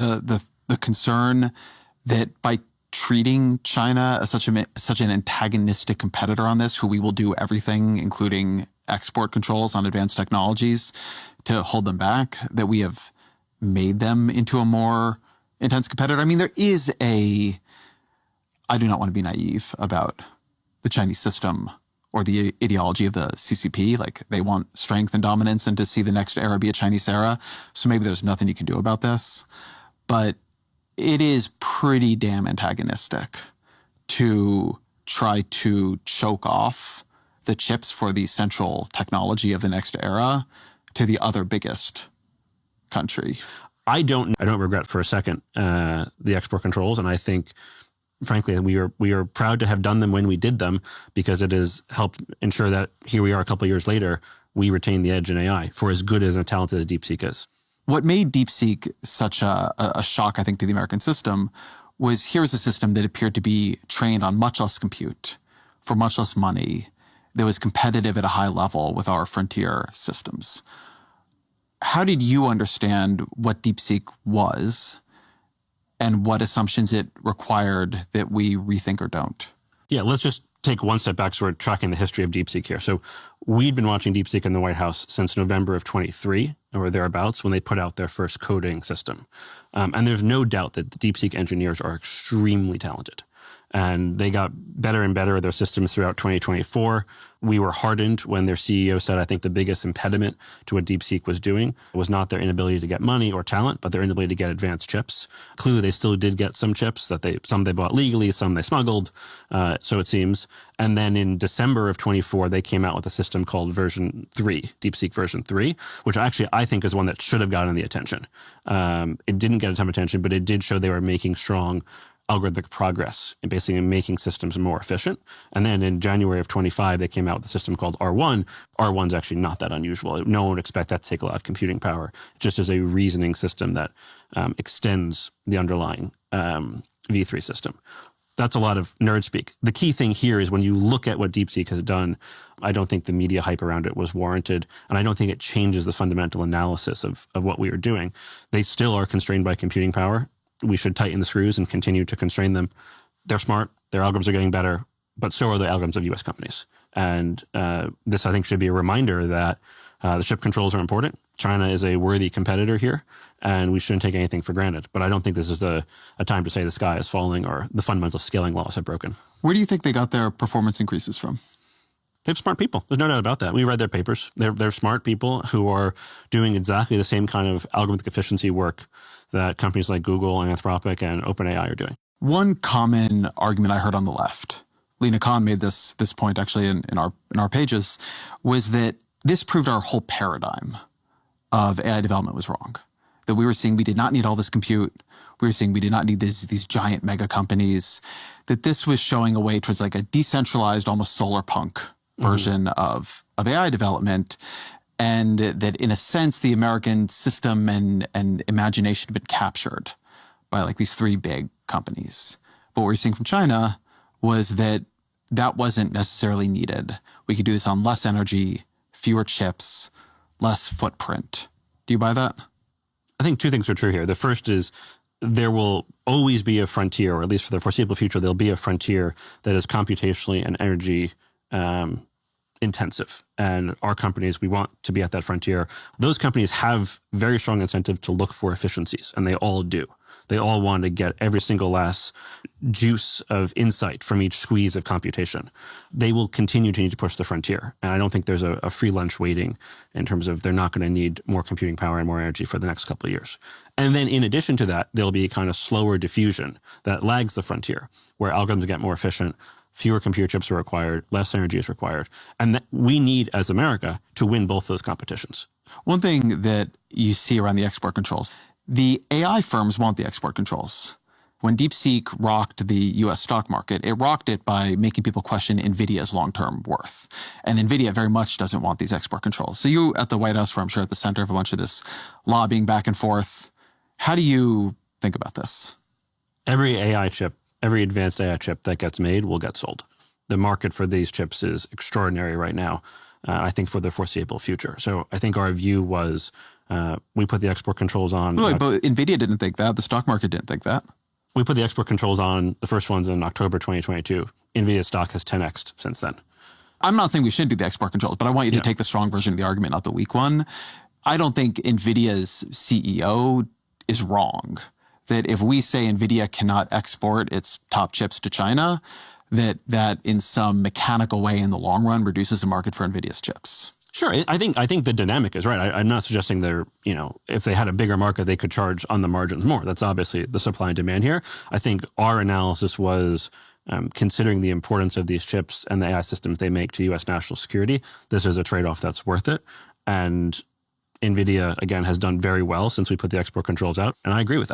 the concern that by treating China as such an antagonistic competitor on this, who we will do everything, including export controls on advanced technologies, to hold them back, that we have made them into a more intense competitor? I mean, I do not want to be naive about the Chinese system or the ideology of the CCP. Like, they want strength and dominance and to see the next era be a Chinese era. So maybe there's nothing you can do about this. But it is pretty damn antagonistic to try to choke off the chips for the central technology of the next era to the other biggest country. I don't regret for a second the export controls, and I think, frankly, we are proud to have done them when we did them, because it has helped ensure that here we are a couple of years later, we retain the edge in AI for as good as and talented as DeepSeek is. What made DeepSeek such a shock, I think, to the American system was, here's a system that appeared to be trained on much less compute for much less money, that was competitive at a high level with our frontier systems. How did you understand what DeepSeek was and what assumptions it required that we rethink or don't? Yeah, let's just take one step back, so we're tracking the history of DeepSeek here. So we'd been watching DeepSeek in the White House since November of 23 or thereabouts, when they put out their first coding system. And there's no doubt that the DeepSeek engineers are extremely talented. And they got better and better at their systems throughout 2024. We were heartened when their CEO said, I think the biggest impediment to what DeepSeek was doing was not their inability to get money or talent, but their inability to get advanced chips. Clearly, they still did get some chips some they bought legally, some they smuggled, so it seems. And then in December of 24, they came out with a system called version 3, DeepSeek version 3, which actually I think is one that should have gotten the attention. It didn't get a ton of attention, but it did show they were making strong algorithmic progress in basically making systems more efficient. And then in January of 25, they came out with a system called R1. R1's actually not that unusual. No one would expect that to take a lot of computing power. It just is a reasoning system that extends the underlying V3 system. That's a lot of nerd speak. The key thing here is when you look at what DeepSeek has done, I don't think the media hype around it was warranted, and I don't think it changes the fundamental analysis of what we are doing. They still are constrained by computing power. We should tighten the screws and continue to constrain them. They're smart. Their algorithms are getting better, but so are the algorithms of U.S. companies. And this, I think, should be a reminder that the chip controls are important. China is a worthy competitor here, and we shouldn't take anything for granted. But I don't think this is a time to say the sky is falling or the fundamental scaling laws have broken. Where do you think they got their performance increases from? They have smart people. There's no doubt about that. We read their papers. They're smart people who are doing exactly the same kind of algorithmic efficiency work that companies like Google and Anthropic and OpenAI are doing. One common argument I heard on the left, Lina Khan made this point actually in our pages, was that this proved our whole paradigm of AI development was wrong. That we were seeing we did not need all this compute. We were seeing we did not need these giant mega companies. That this was showing a way towards like a decentralized, almost solar punk version of AI development. And that in a sense, the American system and imagination had been captured by like these three big companies. But what we're seeing from China was that wasn't necessarily needed. We could do this on less energy, fewer chips, less footprint. Do you buy that? I think two things are true here. The first is there will always be a frontier, or at least for the foreseeable future, there'll be a frontier that is computationally and energy intensive. And our companies, we want to be at that frontier. Those companies have very strong incentive to look for efficiencies, and they all do. They all want to get every single last juice of insight from each squeeze of computation. They will continue to need to push the frontier. And I don't think there's a free lunch waiting in terms of they're not going to need more computing power and more energy for the next couple of years. And then in addition to that, there'll be a kind of slower diffusion that lags the frontier, where algorithms get more efficient, fewer computer chips are required, less energy is required. And we need, as America, to win both those competitions. One thing that you see around the export controls, the AI firms want the export controls. When DeepSeek rocked the U.S. stock market, it rocked it by making people question NVIDIA's long-term worth. And NVIDIA very much doesn't want these export controls. So you at the White House, where I'm sure at the center of a bunch of this lobbying back and forth, how do you think about this? Every AI chip, every advanced AI chip that gets made will get sold. The market for these chips is extraordinary right now. I think for the foreseeable future. So I think our view was we put the export controls on. Wait, but NVIDIA didn't think that. The stock market didn't think that. We put the export controls on, the first ones in October 2022. NVIDIA stock has 10x'd since then. I'm not saying we should do the export controls, but I want you to take the strong version of the argument, not the weak one. I don't think NVIDIA's CEO is wrong. That if we say NVIDIA cannot export its top chips to China, that in some mechanical way in the long run reduces the market for NVIDIA's chips. Sure. I think the dynamic is right. I'm not suggesting if they had a bigger market, they could charge on the margins more. That's obviously the supply and demand here. I think our analysis was considering the importance of these chips and the AI systems they make to U.S. national security. This is a trade-off that's worth it. And NVIDIA, again, has done very well since we put the export controls out. And I agree with that.